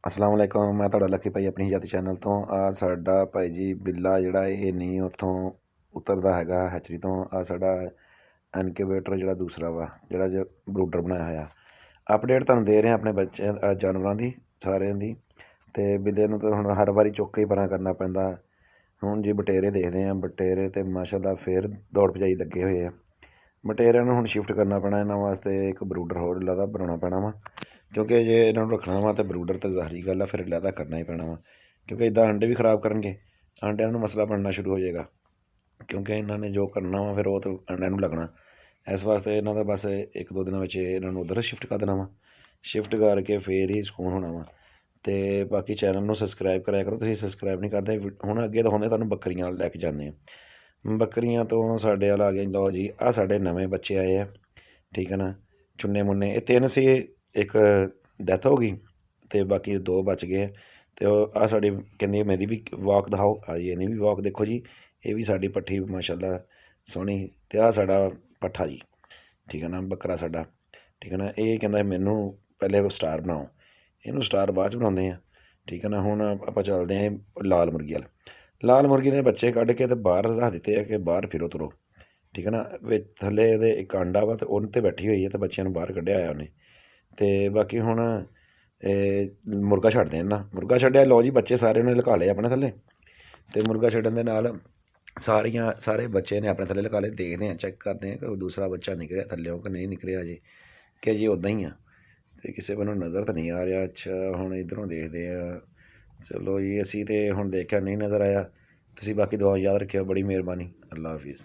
ਅਸਲਾਮ ਵਾਲੇਕੁਮ। ਮੈਂ ਤੁਹਾਡਾ ਲੱਕੀ ਭਾਈ ਆਪਣੀ ਜਾਤੀ ਚੈਨਲ ਤੋਂ। ਆ ਸਾਡਾ ਭਾਈ ਜੀ ਬਿੱਲਾ ਜਿਹੜਾ ਇਹ ਨਹੀਂ ਉੱਥੋਂ ਉਤਰਦਾ ਹੈਗਾ ਹੈਚਰੀ ਤੋਂ। ਆ ਸਾਡਾ ਇਨਕੂਬੇਟਰ ਜਿਹੜਾ ਦੂਸਰਾ ਵਾ ਜਿਹੜਾ ਬਰੂਡਰ ਬਣਾਇਆ ਹੋਇਆ। ਅਪਡੇਟ ਤੁਹਾਨੂੰ ਦੇ ਰਹੇ ਹਾਂ ਆਪਣੇ ਬੱਚੇ ਜਾਨਵਰਾਂ ਦੀ ਸਾਰਿਆਂ ਦੀ। ਅਤੇ ਬਿੱਲੇ ਨੂੰ ਤਾਂ ਹੁਣ ਹਰ ਵਾਰੀ ਚੁੱਕ ਕੇ ਹੀ ਪਰਾਂ ਕਰਨਾ ਪੈਂਦਾ। ਹੁਣ ਜੀ ਬਟੇਰੇ ਦੇਖਦੇ ਹਾਂ, ਬਟੇਰੇ ਤਾਂ ਮਾਸ਼ਾਅੱਲਾ ਫਿਰ ਦੌੜ ਭਜਾਈ ਲੱਗੇ ਹੋਏ ਆ। ਬਟੇਰਿਆਂ ਨੂੰ ਹੁਣ ਸ਼ਿਫਟ ਕਰਨਾ ਪੈਣਾ, ਇਹਨਾਂ ਵਾਸਤੇ ਇੱਕ ਬਰੂਡਰ ਹੋਰ ਲੱਗਦਾ ਬਣਾਉਣਾ ਪੈਣਾ ਵਾ, ਕਿਉਂਕਿ ਜੇ ਇਹਨਾਂ ਨੂੰ ਰੱਖਣਾ ਵਾ ਤਾਂ ਬਰੂਡਰ ਤਾਂ ਜ਼ਾਹਰੀ ਗੱਲ ਆ, ਫਿਰ ਲੈਦਾ ਕਰਨਾ ਹੀ ਪੈਣਾ ਵਾ, ਕਿਉਂਕਿ ਇੱਦਾਂ ਅੰਡੇ ਵੀ ਖ਼ਰਾਬ ਕਰਨਗੇ। ਆਂਡਿਆਂ ਨੂੰ ਮਸਲਾ ਬਣਨਾ ਸ਼ੁਰੂ ਹੋ ਜਾਏਗਾ, ਕਿਉਂਕਿ ਇਹਨਾਂ ਨੇ ਜੋ ਕਰਨਾ ਵਾ ਫਿਰ ਉਹ ਤਾਂ ਅੰਡਿਆਂ ਨੂੰ ਲੱਗਣਾ। ਇਸ ਵਾਸਤੇ ਇਹਨਾਂ ਦਾ ਬਸ ਇੱਕ ਦੋ ਦਿਨਾਂ ਵਿੱਚ ਇਹਨਾਂ ਨੂੰ ਉੱਧਰ ਸ਼ਿਫਟ ਕਰ ਦੇਣਾ ਵਾ। ਸ਼ਿਫਟ ਕਰਕੇ ਫਿਰ ਹੀ ਸਕੂਨ ਹੋਣਾ ਵਾ। ਅਤੇ ਬਾਕੀ ਚੈਨਲ ਨੂੰ ਸਬਸਕ੍ਰਾਈਬ ਕਰਿਆ ਕਰੋ, ਤੁਸੀਂ ਸਬਸਕ੍ਰਾਈਬ ਨਹੀਂ ਕਰਦੇ। ਹੁਣ ਅੱਗੇ ਦਿਖਾਉਂਦੇ ਤੁਹਾਨੂੰ ਬੱਕਰੀਆਂ ਲੈ ਕੇ ਜਾਂਦੇ ਹਾਂ। ਬੱਕਰੀਆਂ ਤੋਂ ਸਾਡੇ ਵਾਲਾ ਆ ਗਿਆ। ਲਓ ਜੀ, ਆਹ ਸਾਡੇ ਨਵੇਂ ਬੱਚੇ ਆਏ ਆ, ਠੀਕ ਹੈ ਨਾ, ਚੁੰਨੇ ਮੁੰਨੇ। ਇਹ ਤਿੰਨ ਸੀ, ਇੱਕ ਡੈਥ ਹੋ ਗਈ ਅਤੇ ਬਾਕੀ ਦੋ ਬਚ ਗਏ। ਅਤੇ ਉਹ ਆਹ ਸਾਡੀ ਕਹਿੰਦੀ ਮੇਰੀ ਵੀ ਵਾਕ ਦਿਖਾਓ। ਆ ਜੀ ਇਹਨੀ ਵੀ ਵਾਕ ਦੇਖੋ ਜੀ, ਇਹ ਵੀ ਸਾਡੀ ਪੱਠੀ ਮਾਸ਼ਾਅੱਲਾ ਸੋਹਣੀ। ਅਤੇ ਆਹ ਸਾਡਾ ਪੱਠਾ ਜੀ, ਠੀਕ ਹੈ ਨਾ, ਬੱਕਰਾ ਸਾਡਾ, ਠੀਕ ਹੈ ਨਾ। ਇਹ ਕਹਿੰਦਾ ਮੈਨੂੰ ਪਹਿਲੇ ਸਟਾਰ ਬਣਾਓ, ਇਹਨੂੰ ਸਟਾਰ ਬਾਅਦ 'ਚ ਬਣਾਉਂਦੇ ਹਾਂ, ਠੀਕ ਹੈ ਨਾ। ਹੁਣ ਆਪਾਂ ਚੱਲਦੇ ਹਾਂ ਲਾਲ ਮੁਰਗੀ ਵੱਲ। ਲਾਲ ਮੁਰਗੀ ਦੇ ਬੱਚੇ ਕੱਢ ਕੇ ਅਤੇ ਬਾਹਰ ਰੱਖ ਦਿੱਤੇ ਆ ਕਿ ਬਾਹਰ ਫਿਰੋ ਤੁਰੋ, ਠੀਕ ਹੈ ਨਾ। ਵਿੱਚ ਥੱਲੇ ਇਹਦੇ ਇੱਕ ਆਂਡਾ ਵਾ ਅਤੇ ਉਹਦੇ 'ਤੇ ਬੈਠੀ ਹੋਈ ਹੈ ਅਤੇ ਬੱਚਿਆਂ ਨੂੰ ਬਾਹਰ ਕੱਢਿਆ ਹੋਇਆ ਉਹਨੇ। ਅਤੇ ਬਾਕੀ ਹੁਣ ਮੁਰਗਾ ਛੱਡਦੇ ਨਾ, ਮੁਰਗਾ ਛੱਡਿਆ। ਲਓ ਜੀ, ਬੱਚੇ ਸਾਰੇ ਉਹਨੇ ਲੁਕਾ ਲਏ ਆਪਣੇ ਥੱਲੇ। ਅਤੇ ਮੁਰਗਾ ਛੱਡਣ ਦੇ ਨਾਲ ਸਾਰੇ ਬੱਚੇ ਨੇ ਆਪਣੇ ਥੱਲੇ ਲੁਕਾ ਲਏ। ਦੇਖਦੇ ਹਾਂ, ਚੈੱਕ ਕਰਦੇ ਹਾਂ ਕਿ ਦੂਸਰਾ ਬੱਚਾ ਨਿਕਲਿਆ ਥੱਲਿਓਂ ਕਿ ਨਹੀਂ ਨਿਕਲਿਆ ਅਜੇ, ਕਿ ਜੀ ਉੱਦਾਂ ਹੀ ਆ। ਅਤੇ ਕਿਸੇ ਵੱਲੋਂ ਨਜ਼ਰ ਤਾਂ ਨਹੀਂ ਆ ਰਿਹਾ। ਅੱਛਾ, ਹੁਣ ਇੱਧਰੋਂ ਦੇਖਦੇ ਆ। ਚਲੋ ਜੀ, ਅਸੀਂ ਤਾਂ ਹੁਣ ਦੇਖਿਆ ਨਹੀਂ ਨਜ਼ਰ ਆਇਆ। ਤੁਸੀਂ ਬਾਕੀ ਦੁਆ ਯਾਦ ਰੱਖਿਓ। ਬੜੀ ਮਿਹਰਬਾਨੀ। ਅੱਲਾ ਹਾਫਿਜ਼।